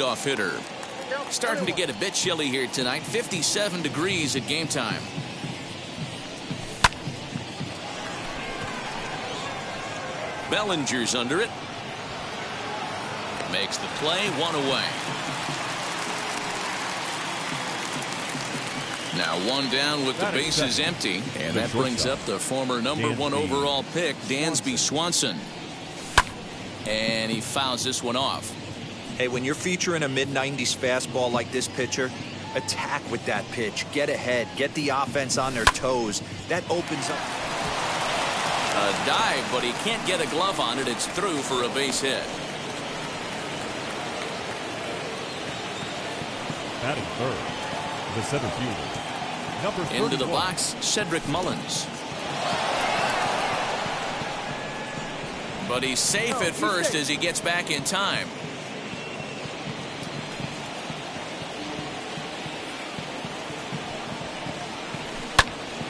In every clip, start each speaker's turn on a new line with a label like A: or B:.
A: Off hitter. Starting to get a bit chilly here tonight. 57 degrees at game time. Bellinger's under it. Makes the play, one away. Now one down with the bases empty, and that brings up the former #1 overall pick, Dansby Swanson. And he fouls this one off.
B: Hey, when you're featuring a mid-90s fastball like this pitcher, attack with that pitch. Get ahead. Get the offense on their toes. That opens up.
A: A dive, but he can't get a glove on it. It's through for a base hit.
C: Batting third, the center fielder, number 31.
A: Into the box, Cedric Mullins. But he's safe at first as he gets back in time.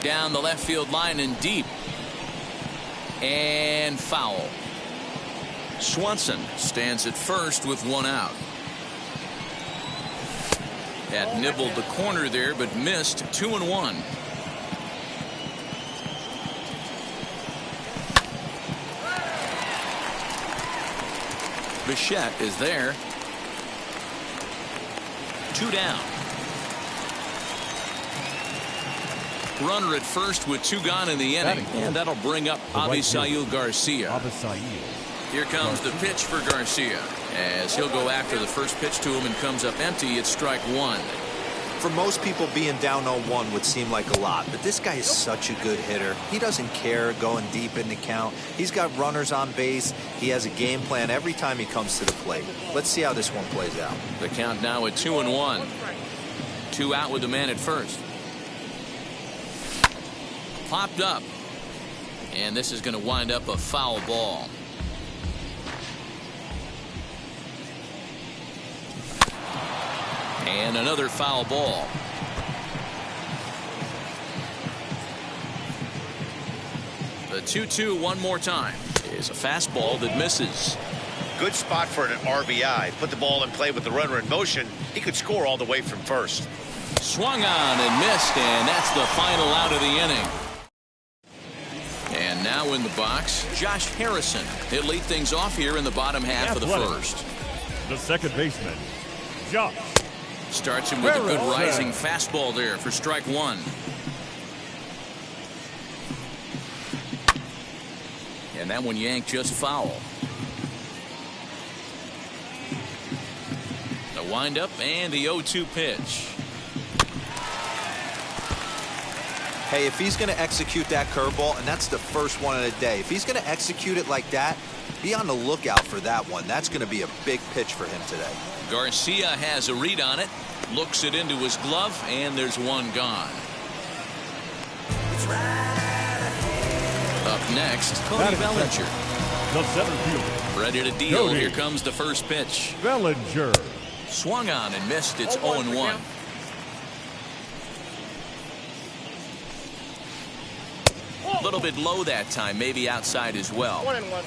A: Down the left field line and deep. And foul. Swanson stands at first with one out. That nibbled the corner there, but missed. 2-1. Bichette is there. 2 down. Runner at first with 2 gone in the inning, and that'll bring up Avisail Garcia. Here comes the pitch for Garcia as he'll go after the first pitch to him and comes up empty. It's strike 1.
B: For most people, being down 0-1 would seem like a lot, but this guy is such a good hitter. He doesn't care going deep in the count. He's got runners on base. He has a game plan every time he comes to the plate. Let's see how this one plays out.
A: The count now at 2-1. 2 out with the man at first. Popped up, and this is going to wind up a foul ball. And another foul ball. The 2-2 one more time is a fastball that misses.
D: Good spot for an RBI. Put the ball in play with the runner in motion. He could score all the way from first.
A: Swung on and missed, and that's the final out of the inning. And now in the box, Josh Harrison. He'll lead things off here in the bottom half of the first.
C: The second baseman, Josh.
A: Starts him with a good rising fastball there for strike 1. And that one yanked just foul. The windup and the 0-2 pitch.
B: Hey, if he's going to execute that curveball, and that's the first one of the day, if he's going to execute it like that, be on the lookout for that one. That's going to be a big pitch for him today.
A: Garcia has a read on it, looks it into his glove, and there's one gone. Up next, Cody Bellinger.
C: The center fielder.
A: Ready to deal. Here comes the first pitch.
C: Bellinger.
A: Swung on and missed. It's 0-1. A little bit low that time, maybe outside as well.
E: 1-1.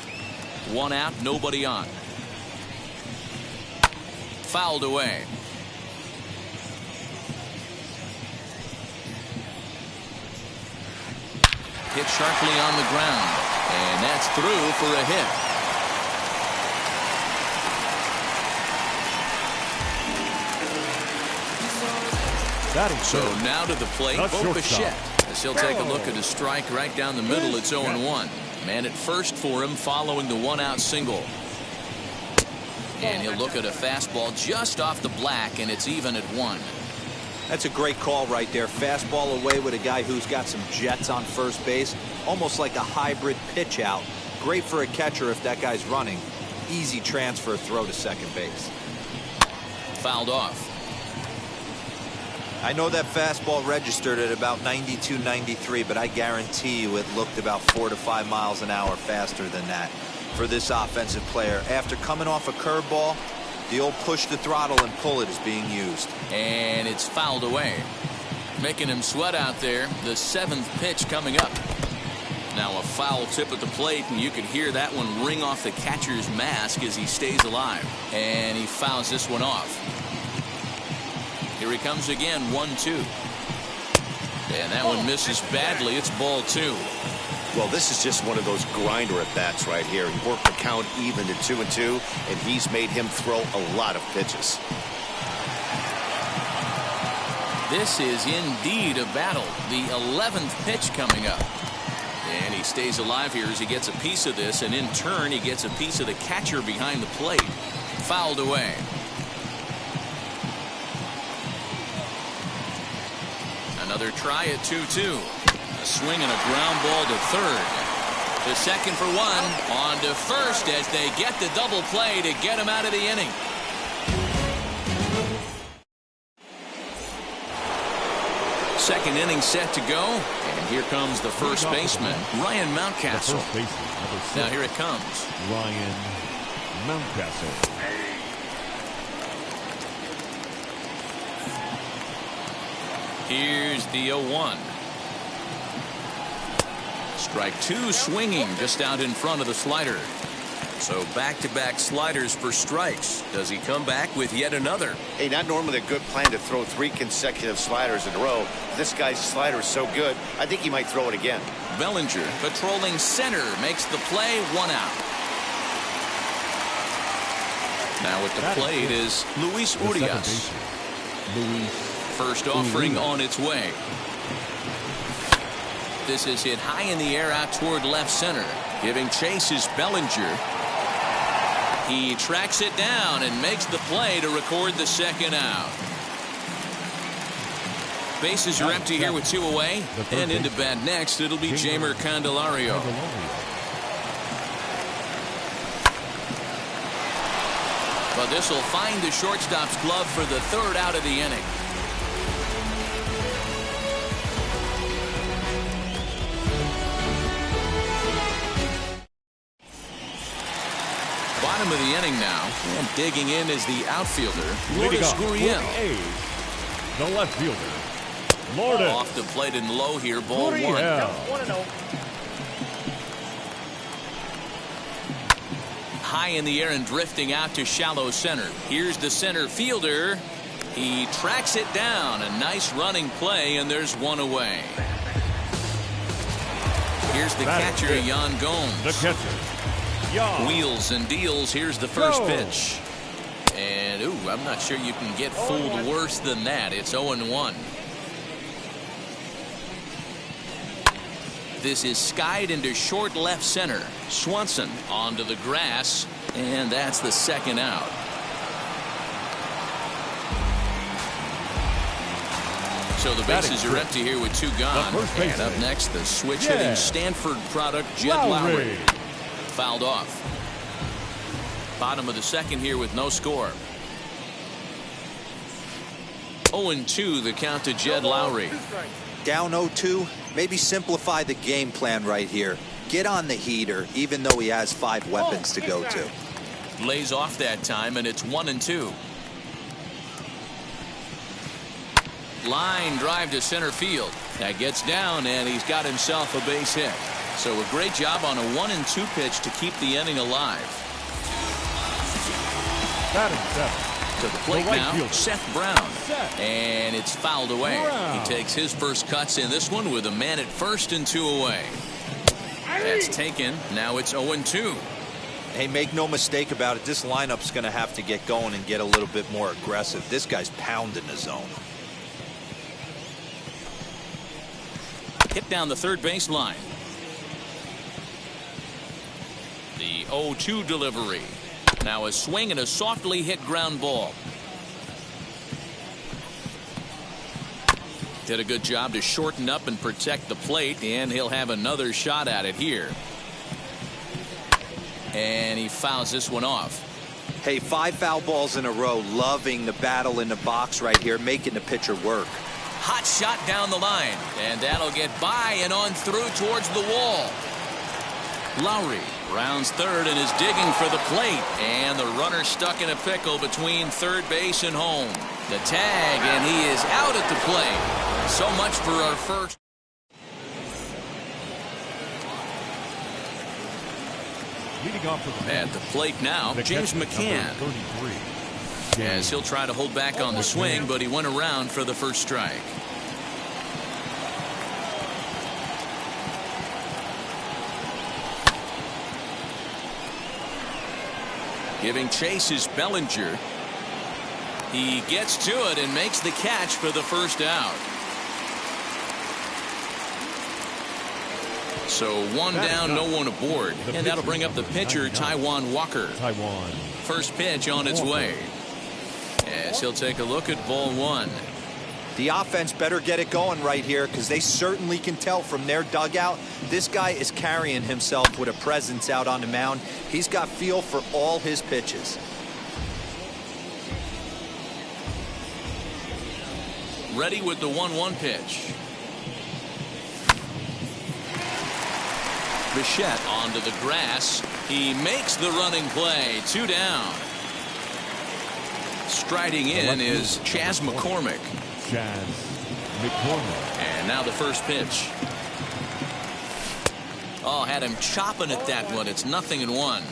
A: 1 out, nobody on. Fouled away. Hit sharply on the ground, and that's through for a hit. So now to the plate, Bo Bichette. As he'll take a look at a strike right down the middle. It's 0-1. Man at first for him following the 1-out single. And he'll look at a fastball just off the black, and it's even at 1.
B: That's a great call right there. Fastball away with a guy who's got some jets on first base. Almost like a hybrid pitch out. Great for a catcher if that guy's running. Easy transfer throw to second base.
A: Fouled off.
B: I know that fastball registered at about 92, 93, but I guarantee you it looked about 4 to 5 miles an hour faster than that for this offensive player. After coming off a curveball, the old push the throttle and pull it is being used.
A: And it's fouled away. Making him sweat out there. The 7th pitch coming up. Now a foul tip at the plate, and you can hear that one ring off the catcher's mask as he stays alive. And he fouls this one off. Here he comes again, 1-2. And that one misses badly. It's ball 2.
D: Well, this is just one of those grinder at bats right here. He worked the count even to 2-2, and he's made him throw a lot of pitches.
A: This is indeed a battle. The 11th pitch coming up. And he stays alive here as he gets a piece of this, and in turn he gets a piece of the catcher behind the plate. Fouled away. Another try at 2-2. A swing and a ground ball to third. The second for one. On to first as they get the double play to get him out of the inning. Second inning set to go. And here comes the first baseman, Ryan Mountcastle. Now here it comes.
C: Ryan Mountcastle.
A: Here's the 0-1. Strike 2 swinging just out in front of the slider. So back-to-back sliders for strikes. Does he come back with yet another?
D: Hey, not normally a good plan to throw 3 consecutive sliders in a row. This guy's slider is so good, I think he might throw it again.
A: Bellinger patrolling center makes the play, 1 out. Now at the plate is Luis Urias. First offering on its way. This is hit high in the air out toward left center. Giving chase is Bellinger. He tracks it down and makes the play to record the second out. Bases are empty here with 2 away. And into bat next, it'll be Jeimer Candelario. But this will find the shortstop's glove for the 3rd out of the inning. Bottom of the inning now, and digging in is the outfielder, Lourdes Gurriel.
C: The left fielder, Lourdes.
A: Off the plate and low here, ball 1. High in the air and drifting out to shallow center. Here's the center fielder. He tracks it down. A nice running play, and there's 1 away. Here's the catcher, Yan Gomes.
C: The catcher.
A: Wheels and deals. Here's the first pitch. And, I'm not sure you can get fooled worse than that. It's 0-1. This is skied into short left center. Swanson onto the grass, and that's the second out. So the bases are empty here with 2 gone. And up next, the switch-hitting Stanford product, Jed Lowry. Fouled off. Bottom of the second here with no score. 0-2 the count to Jed Lowry.
B: Down 0-2. Maybe simplify the game plan right here. Get on the heater, even though he has 5 weapons to go to.
A: Lays off that time, and it's 1-2. Line drive to center field. That gets down, and he's got himself a base hit. So a great job on a 1-2 pitch to keep the inning alive. To the plate now, Seth Brown. And it's fouled away. He takes his first cuts in this one with a man at first and 2 away. That's taken. Now it's 0-2.
B: Hey, make no mistake about it. This lineup's going to have to get going and get a little bit more aggressive. This guy's pounding the zone.
A: Hit down the third base line. The 0-2 delivery. Now a swing and a softly hit ground ball. Did a good job to shorten up and protect the plate, and he'll have another shot at it here. And he fouls this one off.
B: Hey, 5 foul balls in a row. Loving the battle in the box right here, making the pitcher work.
A: Hot shot down the line, and that'll get by and on through towards the wall. Lowry rounds third and is digging for the plate, and the runner stuck in a pickle between third base and home. The tag, and he is out at the plate. So much for our first.
C: Leading off for the
A: At the plate now, James McCann.
C: 33.
A: As he'll try to hold back on the swing, but he went around for the first strike. Giving chase is Bellinger. He gets to it and makes the catch for the first out. So one down, no one aboard. And that'll bring up the pitcher, Taijuan Walker. First pitch on its way. As he'll take a look at ball one.
B: The offense better get it going right here, because they certainly can tell from their dugout this guy is carrying himself with a presence out on the mound. He's got feel for all his pitches.
A: Ready with the 1-1 pitch. Bichette onto the grass. He makes the running play. 2 down. Striding in is Chas McCormick. And now the first pitch. Oh, had him chopping at that one. It's 0-1.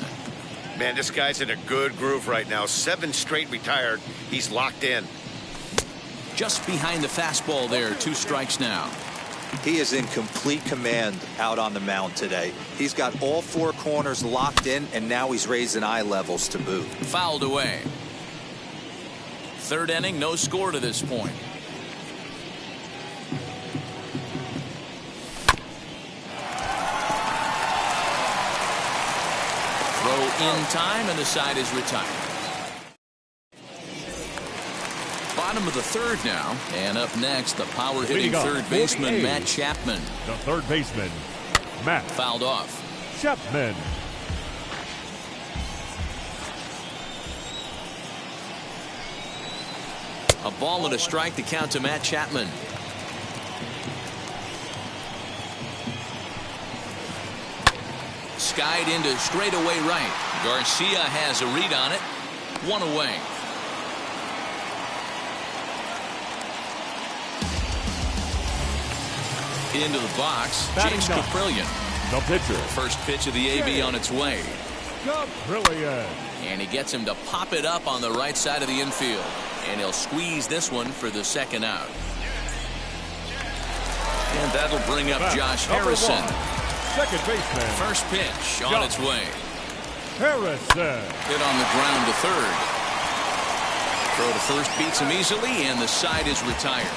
D: Man, this guy's in a good groove right now. 7 straight retired. He's locked in.
A: Just behind the fastball there. 2 strikes now.
B: He is in complete command out on the mound today. He's got all 4 corners locked in, and now he's raising eye levels to boot.
A: Fouled away. 3rd inning, no score to this point. Throw in time, and the side is retired. Bottom of the 3rd now, and up next, the power-hitting 3rd baseman, Matt Chapman.
C: The 3rd baseman, Matt.
A: Fouled off.
C: Chapman.
A: A ball and a strike to count to Matt Chapman. Skied into straightaway right. Garcia has a read on it. 1 away. Into the box, James Caprillion.
C: The pitcher.
A: First pitch of the AB on its way.
C: Caprillion.
A: And he gets him to pop it up on the right side of the infield. And he'll squeeze this one for the 2nd out. And that'll bring up Josh Harrison.
C: 2nd baseman.
A: First pitch on its way.
C: Harrison.
A: Hit on the ground to 3rd. Throw to first beats him easily, and the side is retired.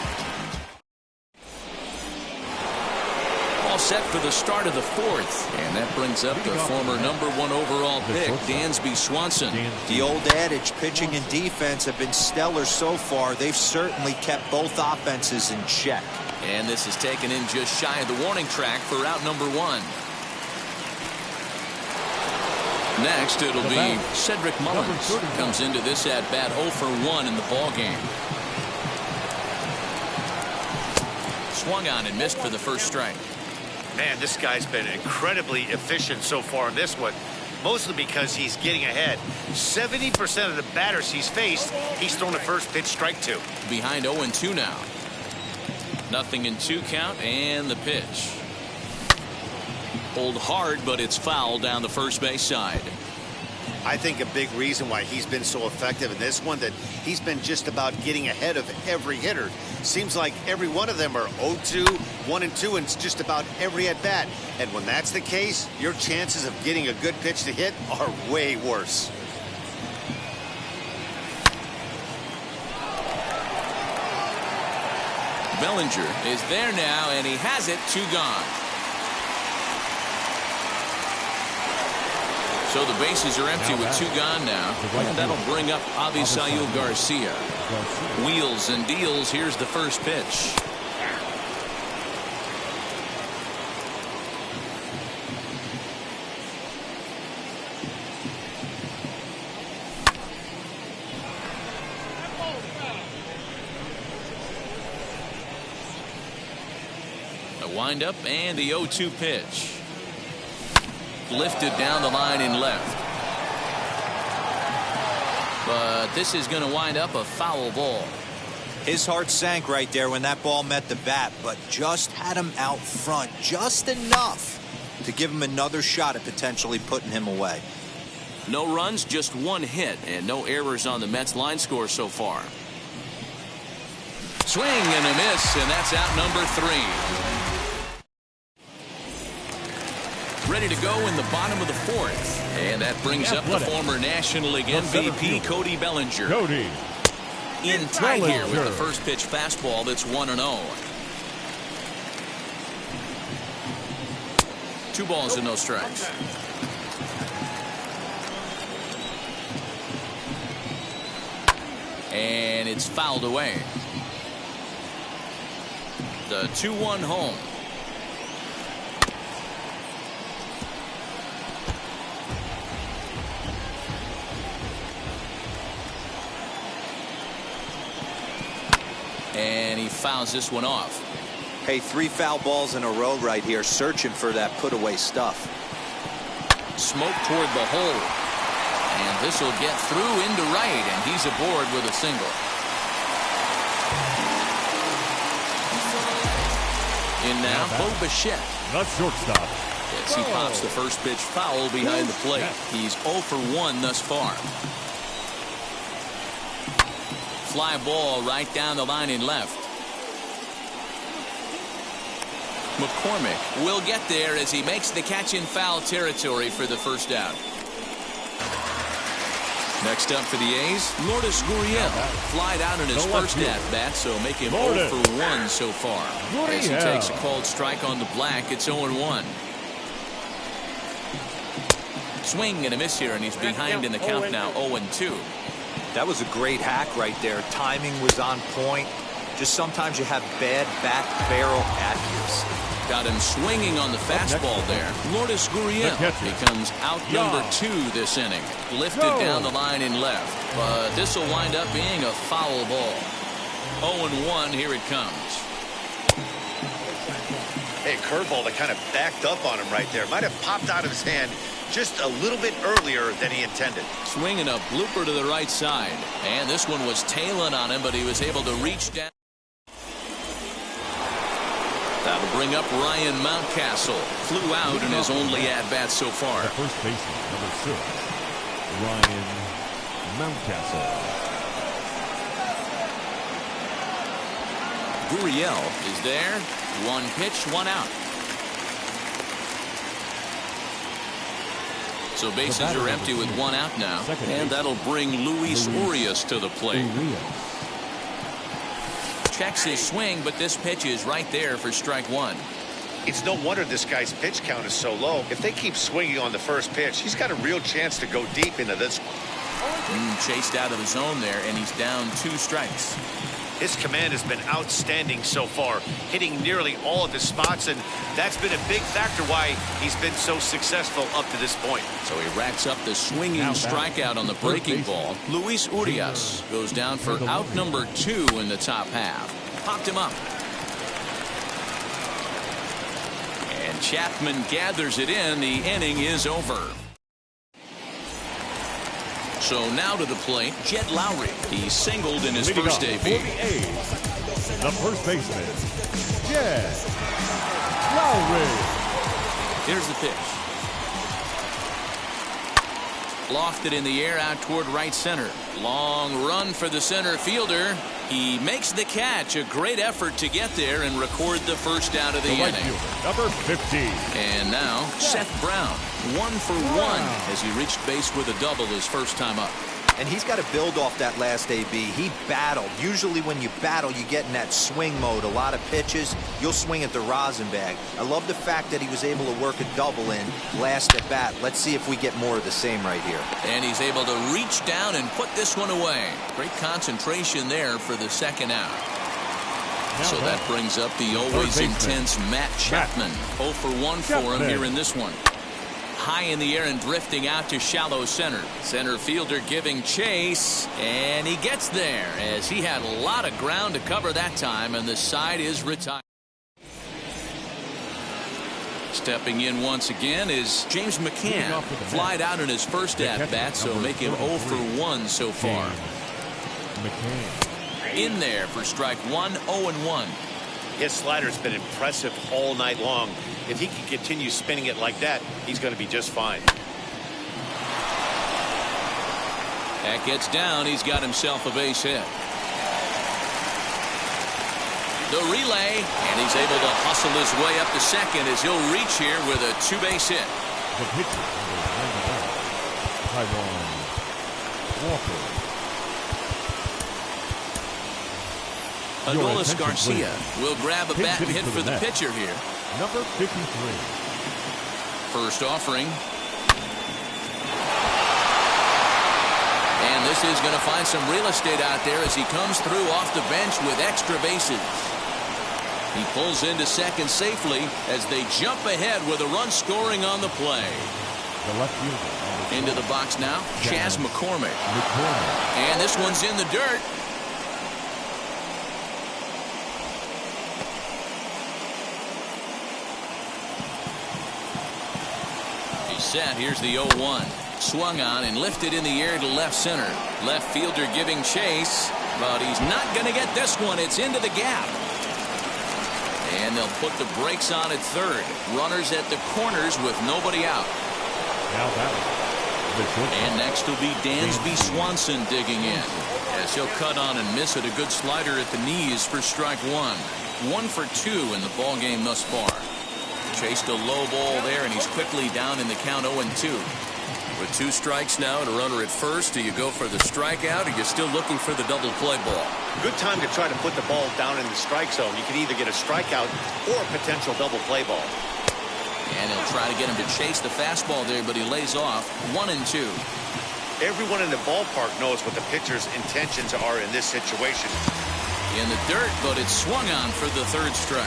A: All set for the start of the 4th. And that brings up the former #1 overall pick, Dansby Swanson.
B: The old adage, pitching and defense have been stellar so far. They've certainly kept both offenses in check.
A: And this is taken in just shy of the warning track for out #1. Next, it'll be Cedric Mullins. Comes into this at-bat 0 for 1 in the ballgame. Swung on and missed for the first strike.
D: Man, this guy's been incredibly efficient so far in this one, mostly because he's getting ahead. 70% of the batters he's faced, he's thrown a first pitch strike to.
A: Behind 0-2 now. 0-2 count, and the pitch. Pulled hard, but it's foul down the first base side.
D: I think a big reason why he's been so effective in this one, that he's been just about getting ahead of every hitter. Seems like every one of them are 0-2, 1-2, and it's just about every at-bat. And when that's the case, your chances of getting a good pitch to hit are way worse.
A: Bellinger is there now, and he has it. 2 gone. So the bases are empty with 2 gone now. And that'll bring up Avisail Garcia. Wheels and deals. Here's the first pitch. The windup and the 0-2 pitch. Lifted down the line in left. But this is going to wind up a foul ball.
B: His heart sank right there when that ball met the bat, but just had him out front just enough. to give him another shot at potentially putting him away.
A: No runs, just one hit, and no errors on the Mets line score so far. Swing and a miss, and that's out number 3. Ready to go in the bottom of the 4th. And that brings up the former National League MVP, Cody Bellinger.
C: Cody.
A: In tight here with the first pitch fastball that's 1-0. 2 balls and no strikes. And it's fouled away. The 2-1 home. And he fouls this one off.
B: Hey, 3 foul balls in a row right here, searching for that put-away stuff.
A: Smoke toward the hole. And this will get through into right, and he's aboard with a single. In now, Bo Bichette.
C: The shortstop.
A: Yes, he pops the first pitch foul behind the plate. He's 0 for 1 thus far. Fly ball right down the line in left. McCormick will get there as he makes the catch in foul territory for the first out. Next up for the A's, Lourdes Gurriel. Flied out in his first at-bat, so make him 0 for 1 so far. As he takes a called strike on the black, it's 0-1. Swing and a miss here, and he's behind in the count now, 0-2.
B: That was a great hack right there. Timing was on point. Just sometimes you have bad back barrel accuracy.
A: Got him swinging on the fastball there. Lourdes Gurriel becomes out number 2 this inning. Lifted down the line in left. But this will wind up being a foul ball. 0-1, here it comes.
D: Hey, curveball that kind of backed up on him right there. Might have popped out of his hand just a little bit earlier than he intended.
A: Swinging a blooper to the right side. And this one was tailing on him, but he was able to reach down. That'll bring up Ryan Mountcastle. Flew out in his only at-bat so far.
C: The first baseman, number 6, Ryan Mountcastle.
A: Gurriel is there. 1 pitch, 1 out. So bases are empty with 1 out now. And that'll bring Luis Urias to the plate. Checks his swing, but this pitch is right there for strike 1.
D: It's no wonder this guy's pitch count is so low. If they keep swinging on the first pitch, he's got a real chance to go deep into this.
A: Chased out of the zone there, and he's down 2 strikes.
D: His command has been outstanding so far, hitting nearly all of his spots, and that's been a big factor why he's been so successful up to this point.
A: So he racks up the swinging strikeout on the breaking ball. Luis Urias goes down for out number 2 in the top half. Popped him up. And Chapman gathers it in. The inning is over. So now to the plate, Jed Lowrie. He singled in his first AB.
C: The first baseman, Jed Lowrie.
A: Here's the pitch. Lofted in the air out toward right center. Long run for the center fielder. He makes the catch. A great effort to get there and record the first out of the inning.
C: Fielder, number 15.
A: And now Seth Brown, 1 for 1 as he reached base with a double his first time up.
B: And he's got to build off that last AB. He battled. Usually when you battle, you get in that swing mode. A lot of pitches, you'll swing at the rosin bag. I love the fact that he was able to work a double in last at bat. Let's see if we get more of the same right here.
A: And he's able to reach down and put this one away. Great concentration there for the second out. So that brings up the always intense Matt Chapman. 0 for 1 for him here in this one. High in the air and drifting out to shallow center. Center fielder giving chase, and he gets there as he had a lot of ground to cover that time, and the side is retired. Stepping in once again is James McCann. Flied out in his first at-bat, so make him 0 for 1 so far. In there for strike 1, 0-1.
D: His slider's been impressive all night long. If he can continue spinning it like that, he's going to be just fine.
A: That gets down. He's got himself a base hit. The relay, and he's able to hustle his way up to second as he'll reach here with a two-base hit.
C: The pitcher, Taijuan Walker.
A: Adolis Garcia will grab a bat and hit for the pitcher here.
C: Number 53.
A: First offering. And this is going to find some real estate out there as he comes through off the bench with extra bases. He pulls into second safely as they jump ahead with a run scoring on the play.
C: The left fielder.
A: Into the box now, Chas McCormick. And this one's in the dirt. He's set. Here's the 0-1. Swung on and lifted in the air to left center. Left fielder giving chase, but he's not going to get this one. It's into the gap. And they'll put the brakes on at third. Runners at the corners with nobody out.
C: Now that.
A: And next will be Dansby Swanson digging in as he'll cut on and miss it. A good slider at the knees for strike one. 1 for 2 in the ball game thus far. Chased a low ball there, and he's quickly down in the count 0-2. With 2 strikes now and a runner at first, do you go for the strikeout or are you still looking for the double play ball?
D: Good time to try to put the ball down in the strike zone. You can either get a strikeout or a potential double play ball.
A: And he'll try to get him to chase the fastball there, but he lays off. 1-2.
D: Everyone in the ballpark knows what the pitcher's intentions are in this situation.
A: In the dirt, but it's swung on for the third strike.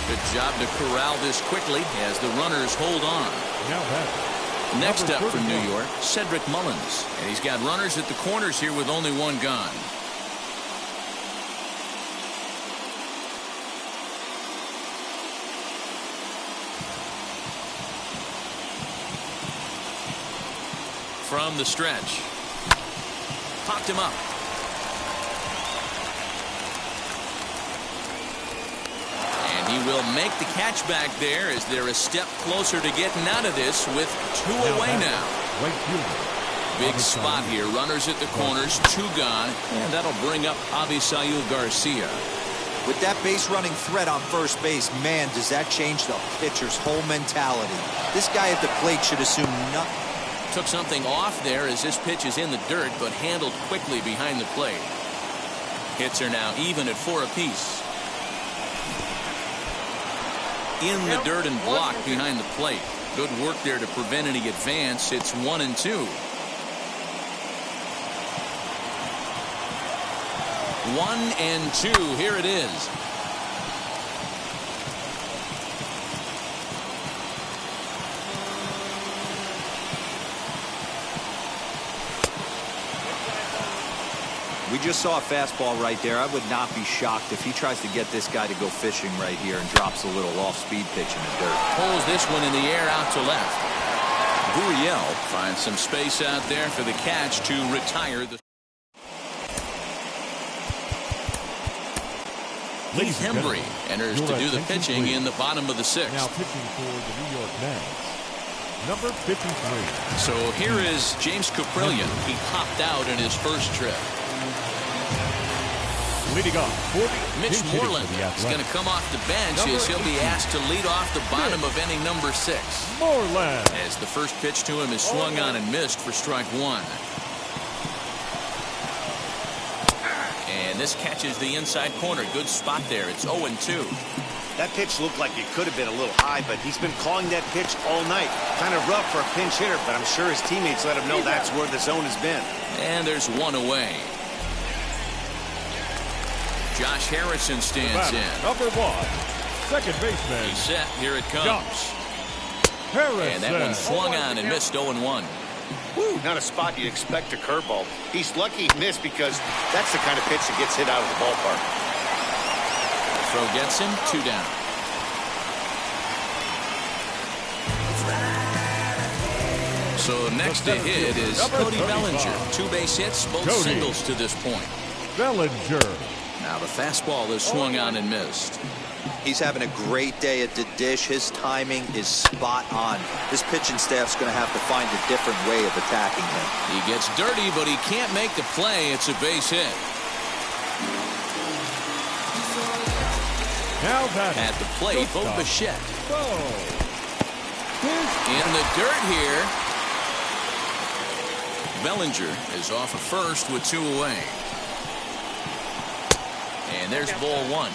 A: Good job to corral this quickly as the runners hold on.
C: Now that.
A: Next up from New York, Cedric Mullins. And he's got runners at the corners here with only 1 gone. From the stretch. Popped him up. And he will make the catch back there as they're a step closer to getting out of this with 2 away now. Big spot here. Runners at the corners, 2 gone. And that'll bring up Avisail Garcia.
B: With that base running threat on first base, man, does that change the pitcher's whole mentality. This guy at the plate should assume nothing.
A: Took something off there as this pitch is in the dirt, but handled quickly behind the plate. Hits are now even at 4 apiece. In the dirt and blocked behind the plate. Good work there to prevent any advance. It's 1-2. 1-2. Here it is.
B: We just saw a fastball right there. I would not be shocked if he tries to get this guy to go fishing right here and drops a little off-speed pitch in the dirt.
A: Pulls this one in the air out to left. Gurriel finds some space out there for the catch to retire the. Heath Hembree enters to do the pitching in the bottom of the 6th.
C: Now pitching for the New York Mets. Number 53.
A: So here is James Caprillion. He popped out in his first trip.
C: Leading off,
A: Mitch Moreland is going to come off the bench as he'll be asked to lead off the bottom of inning number 6.
C: Moreland.
A: As the first pitch to him is swung on and missed for strike 1. And this catches the inside corner. Good spot there. It's 0-2.
D: That pitch looked like it could have been a little high, but he's been calling that pitch all night. Kind of rough for a pinch hitter, but I'm sure his teammates let him know that's where the zone has been.
A: And there's 1 away. Josh Harrison stands in.
C: Number 1, second baseman.
A: He's set. Here it comes.
C: Josh Harrison.
A: And that one swung on and missed 0-1.
D: Woo, not a spot you'd expect a curveball. He's lucky he missed because that's the kind of pitch that gets hit out of the ballpark.
A: Throw gets him, 2 down. So next to hit is Cody Bellinger. 2 base hits, both singles to this point.
C: Bellinger.
A: Now the fastball is swung on and missed.
B: He's having a great day at the dish. His timing is spot on. This pitching staff's going to have to find a different way of attacking him.
A: He gets dirty, but he can't make the play. It's a base hit.
C: Now batting.
A: At the plate, Bo Bichette. In the dirt here. Bellinger is off of first with 2 away. And there's ball 1.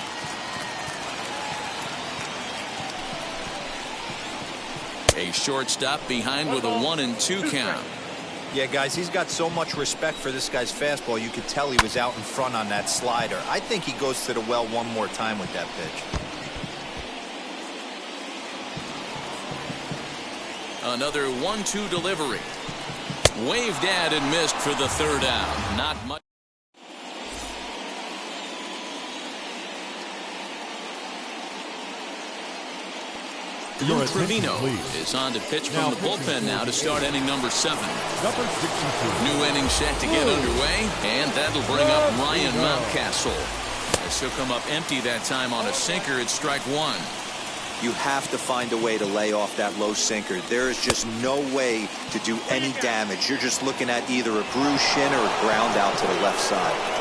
A: A shortstop behind with a 1-2 count.
B: Yeah, guys, he's got so much respect for this guy's fastball. You could tell he was out in front on that slider. I think he goes to the well one more time with that pitch.
A: Another 1-2 delivery. Waved at and missed for the 3rd out. Not much. Lou Trevino is on to pitch from the bullpen now to start inning number 7.
C: Number 62.
A: New inning set to get underway, and that'll bring up Ryan Mountcastle. As he'll come up empty that time on a sinker at strike 1.
B: You have to find a way to lay off that low sinker. There is just no way to do any damage. You're just looking at either a bruised shin or a ground out to the left side.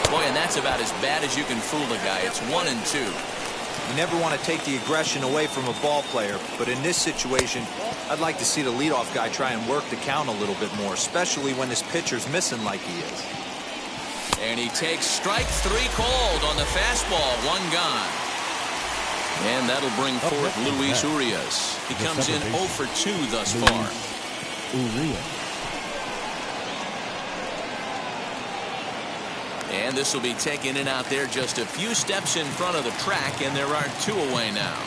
A: Boy, and that's about as bad as you can fool a guy. It's 1-2.
B: You never want to take the aggression away from a ball player, but in this situation, I'd like to see the leadoff guy try and work the count a little bit more, especially when this pitcher's missing like he is.
A: And he takes strike 3 called on the fastball. 1 gone. And that'll bring forth Luis Urias. He comes in 0 for 2 thus far.
C: Urias.
A: And this will be taken in out there just a few steps in front of the track, and there are 2 away now.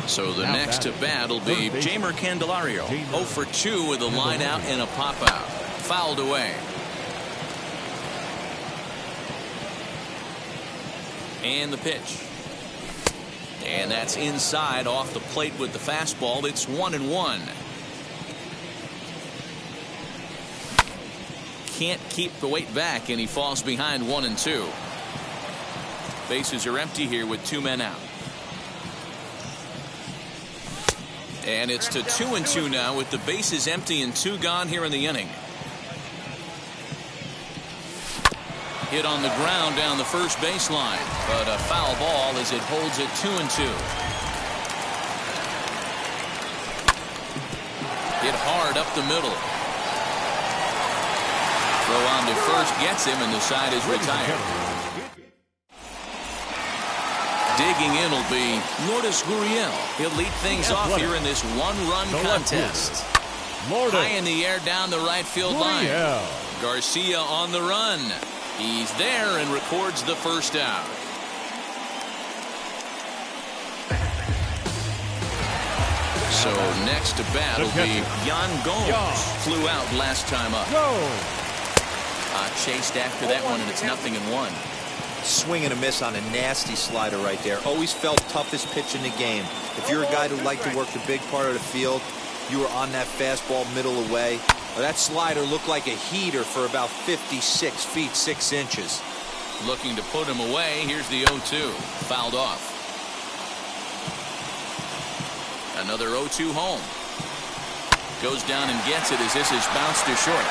A: So the next to bat will be Jeimer Candelario. 0 for 2 with a line out and a pop out. Fouled away. And the pitch. And that's inside off the plate with the fastball. It's 1-1. Can't keep the weight back, and he falls behind 1-2. Bases are empty here with 2 men out. And it's to 2-2 now with the bases empty and 2 gone here in the inning. Hit on the ground down the first baseline, but a foul ball as it holds it 2-2. Hit hard up the middle. Throw on to first gets him, and the side is retired. Digging in will be Lourdes Gurriel. He'll lead things off here in this 1-run contest. High in the air down the right field line. Garcia on the run. He's there and records the first out. So next to bat will be Yan Gomes. Flew out last time up. Chased after that one, and it's 0-1.
B: Swing and a miss on a nasty slider right there. Always felt toughest pitch in the game. If you're a guy who liked to work the big part of the field, you were on that fastball middle away. Well, that slider looked like a heater for about 56 feet 6 inches.
A: Looking to put him away. Here's the 0-2. Fouled off. Another 0-2 home. Goes down and gets it as this is bounced to short.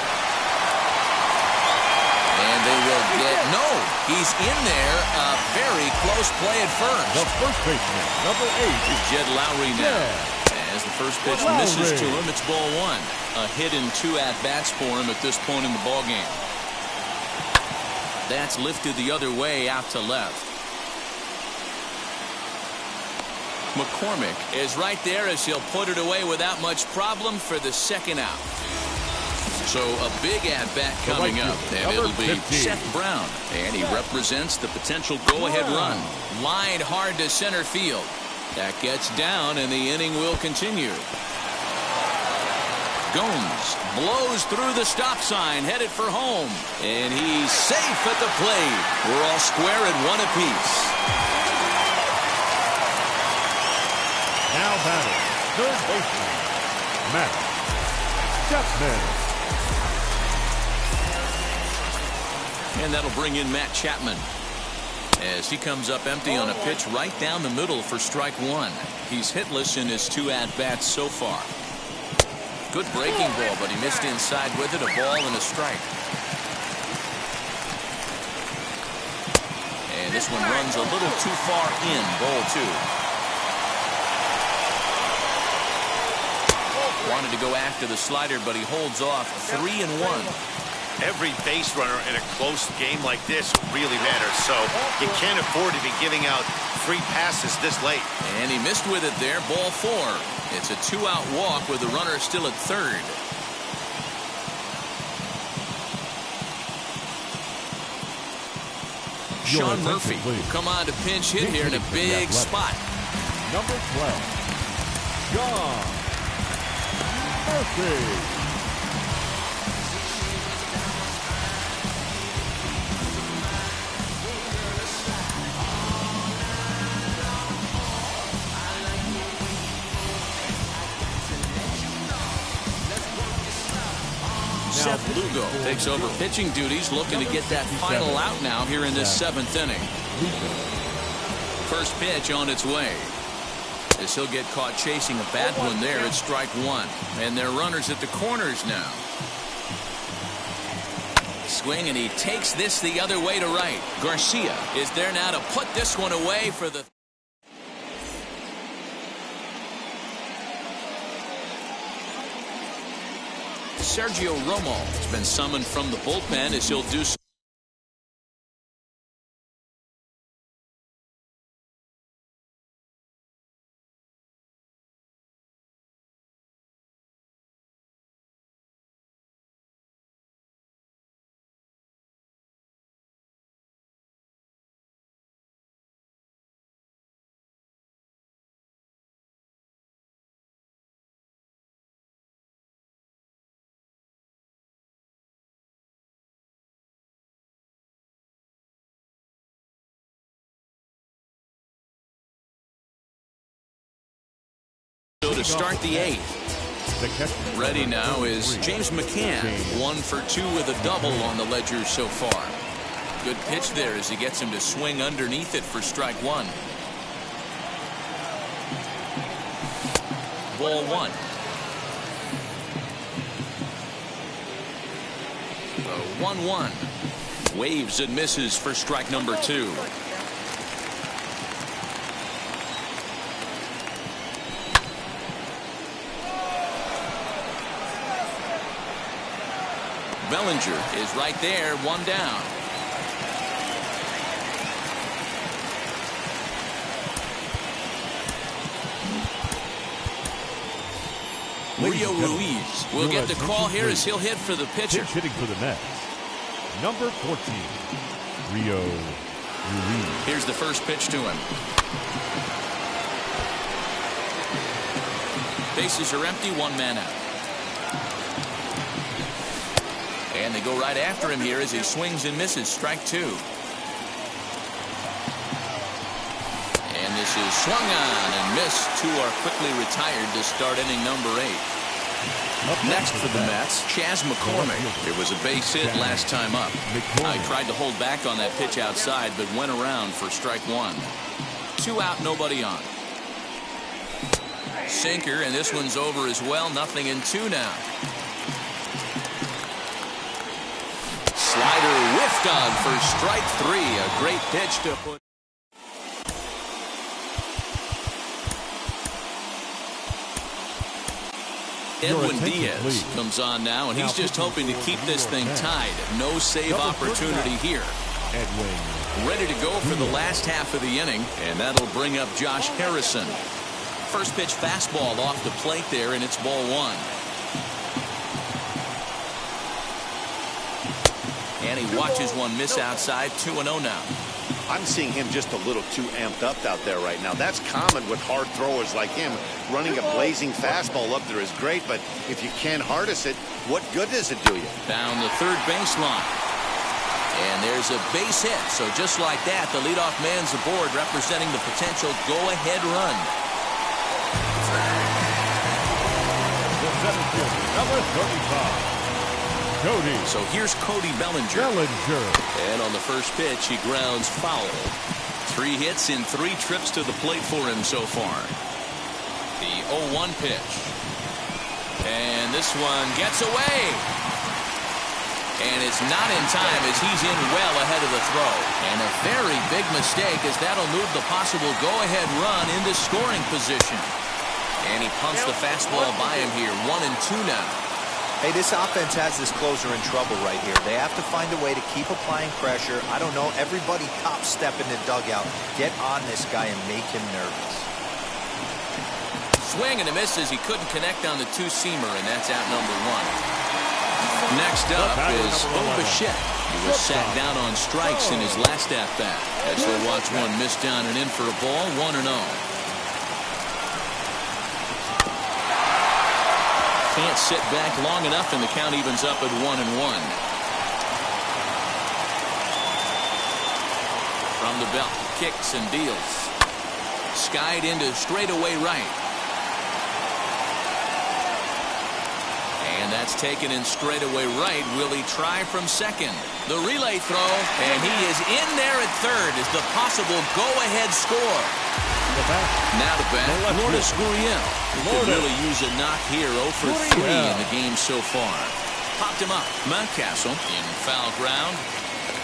A: And they will get no. He's in there. A very close play at first.
C: The first baseman, number 8,
A: is Jed Lowry now. As the first pitch misses to him, it's ball 1. A hit and 2 at-bats for him at this point in the ballgame. That's lifted the other way out to left. McCormick is right there as he'll put it away without much problem for the second out. So a big at-bat coming up, and it'll be Seth Brown, and he represents the potential go-ahead run. Lined hard to center field. That gets down, and the inning will continue. Gomes blows through the stop sign, headed for home, and he's safe at the plate. We're all square at 1 apiece.
C: Now batting, third baseman, Matt Chapman.
A: And that'll bring in Matt Chapman as he comes up empty on a pitch right down the middle for strike one. He's hitless in his 2 at-bats so far. Good breaking ball, but he missed inside with it. A ball and a strike. And this one runs a little too far in. Ball 2. Wanted to go after the slider, but he holds off. 3-1.
D: Every base runner in a close game like this really matters, so you can't afford to be giving out free passes this late.
A: And he missed with it there. Ball 4. It's a 2-out walk with the runner still at third. Sean Murphy will come on to pinch hit here in a big spot.
C: Number 12, Sean Murphy.
A: Seth Lugo takes over pitching duties, looking to get that final out now here in this 7th inning. First pitch on its way. As he'll get caught chasing a bad one there at strike one. And they're runners at the corners now. Swing, and he takes this the other way to right. Garcia is there now to put this one away for the... Sergio Romo has been summoned from the bullpen as he'll do so. To start the 8th. Ready now is James McCann. 1 for 2 with a double on the ledger so far. Good pitch there as he gets him to swing underneath it for strike one. Ball 1. The 1-1. Waves and misses for strike number 2. Bellinger is right there, 1 down. Julio Ruiz will get the call here as he'll hit for the pitcher.
C: Hitting for the Mets, number 14, Rio Ruiz.
A: Here's the first pitch to him. Bases are empty, 1 man out. And they go right after him here as he swings and misses. Strike 2. And this is swung on and missed. 2 are quickly retired to start inning number 8. Up next for the Mets, Chas McCormick. It was a base hit last time up. I tried to hold back on that pitch outside, but went around for strike 1. 2 out, nobody on. Sinker, and this one's over as well. 0-2 now. Slider whiffed on for strike 3. A great pitch to put. Edwin Diaz comes on now, and he's just hoping to keep this thing tied. No save opportunity here. Ready to go for the last half of the inning, and that'll bring up Josh Harrison. First pitch fastball off the plate there, and it's ball 1. And he watches one miss outside. 2-0 now.
D: I'm seeing him just a little too amped up out there right now. That's common with hard throwers like him. Running a blazing fastball up there is great, but if you can't harness it, what good does it do you?
A: Down the third baseline. And there's a base hit. So just like that, the leadoff man's aboard, representing the potential go-ahead run.
C: The center fielder, number 35. Cody.
A: So here's Cody Bellinger. And on the first pitch, he grounds foul. 3 hits in 3 trips to the plate for him so far. The 0-1 pitch. And this one gets away. And it's not in time as he's in well ahead of the throw. And a very big mistake as that'll move the possible go-ahead run into scoring position. And he pumps the fastball by him here. 1-2 now.
B: Hey, this offense has this closer in trouble right here. They have to find a way to keep applying pressure. I don't know, everybody top step in the dugout. Get on this guy and make him nervous.
A: Swing and a miss as he couldn't connect on the 2-seamer, and that's out number 1. Next up is Bo Bichette. He was sat down on strikes in his last at-bat. As he'll watch one miss down and in for a ball, 1-0. Can't sit back long enough, and the count evens up at 1-1. From the belt, kicks and deals. Skied into straightaway right. And that's taken in straightaway right. Will he try from second? The relay throw, and he is in there at third as the possible go-ahead score. Now to bat, Lourdes Gurriel. He could really use a knock here. 0 for 3 in the game so far. Popped him up. Mountcastle in foul ground.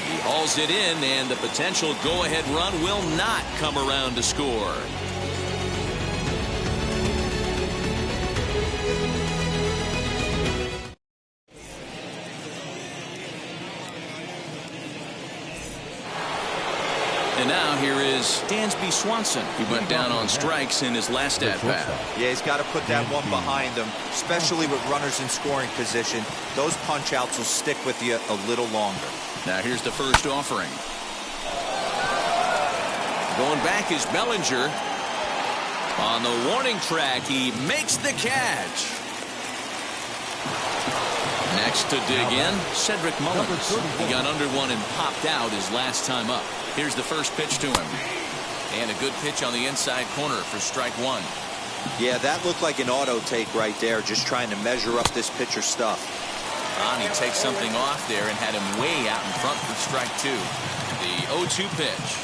A: He hauls it in, and the potential go-ahead run will not come around to score. And now here is Dansby Swanson. He went down on strikes in his last at-bat.
B: Yeah, he's got to put that one behind him, especially with runners in scoring position. Those punch-outs will stick with you a little longer.
A: Now here's the first offering. Going back is Bellinger. On the warning track, he makes the catch. Next to dig in, Cedric Mullins. He got under one and popped out his last time up. Here's the first pitch to him. And a good pitch on the inside corner for strike 1.
B: Yeah, that looked like an auto take right there, just trying to measure up this pitcher's stuff.
A: He takes something off there and had him way out in front for strike 2. The 0-2 pitch.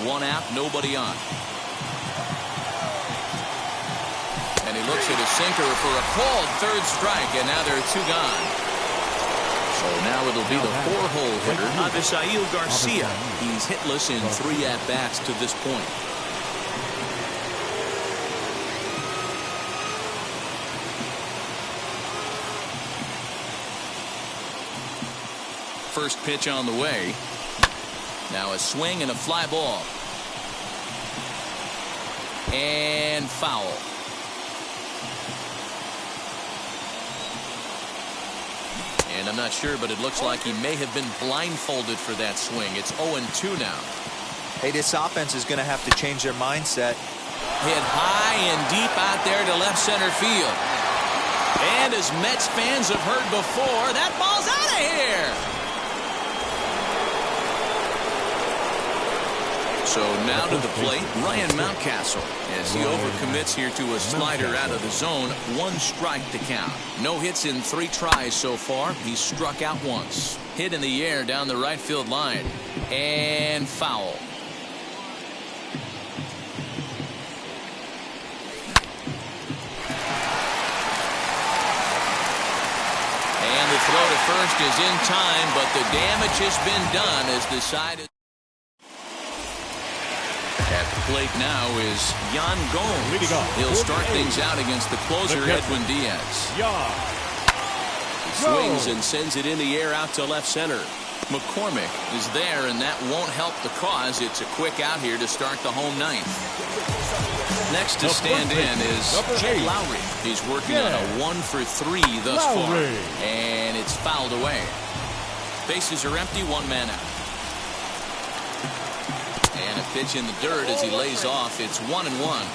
A: One out, nobody on. And he looks at a sinker for a called third strike, and now there are 2 gone. So now it'll be the 4-hole hitter, Avisail Garcia. He's hitless in 3 at-bats to this point. First pitch on the way. Now a swing and a fly ball. And foul. And I'm not sure, but it looks like he may have been blindfolded for that swing. It's 0-2 now.
B: Hey, this offense is going to have to change their mindset.
A: Hit high and deep out there to left center field. And as Mets fans have heard before, that ball's out of here. So now to the plate, Ryan Mountcastle, as he overcommits here to a slider out of the zone. 1 strike to count. No hits in 3 tries so far. He's struck out once. Hit in the air down the right field line. And foul. And the throw to first is in time, but the damage has been done as the side is. At the plate now is Yan Gomes. He'll start things out against the closer, Edwin Diaz. He swings and sends it in the air out to left center. McCormick is there, and that won't help the cause. It's a quick out here to start the home 9th. Next to stand in is Jed Lowry. He's working on a 1 for 3 thus far. And it's fouled away. Bases are empty, 1 man out. And a pitch in the dirt as he lays off. It's 1-1.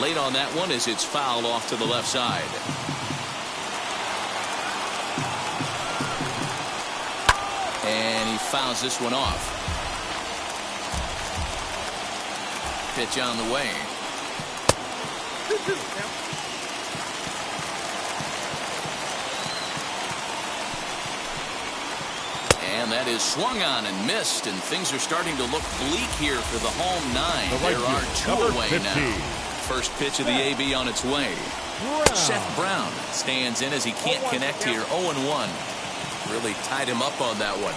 A: Late on that one as it's fouled off to the left side. fouls this one off. Pitch on the way. And that is swung on and missed, and things are starting to look bleak here for the home nine. There are two away now. First pitch of the AB on its way. Seth Brown stands in as he can't connect here. 0-1. Really tied him up on that one.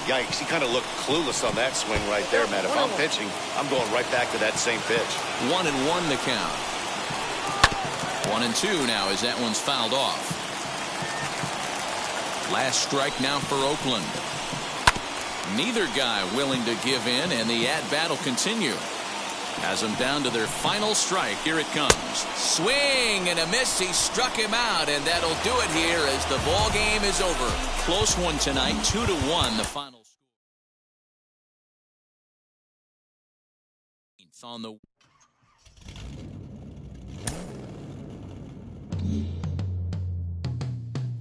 D: Yikes, he kind of looked clueless on that swing right there, man. If I'm pitching, I'm going right back to that same pitch.
A: 1-1 the count. 1-2 now as that one's fouled off. Last strike now for Oakland. Neither guy willing to give in, and the at-bat will continue. Has them down to their final strike. Here it comes. Swing and a miss. He struck him out, and that'll do it here as the ball game is over. Close one tonight, 2-1 the final score. On the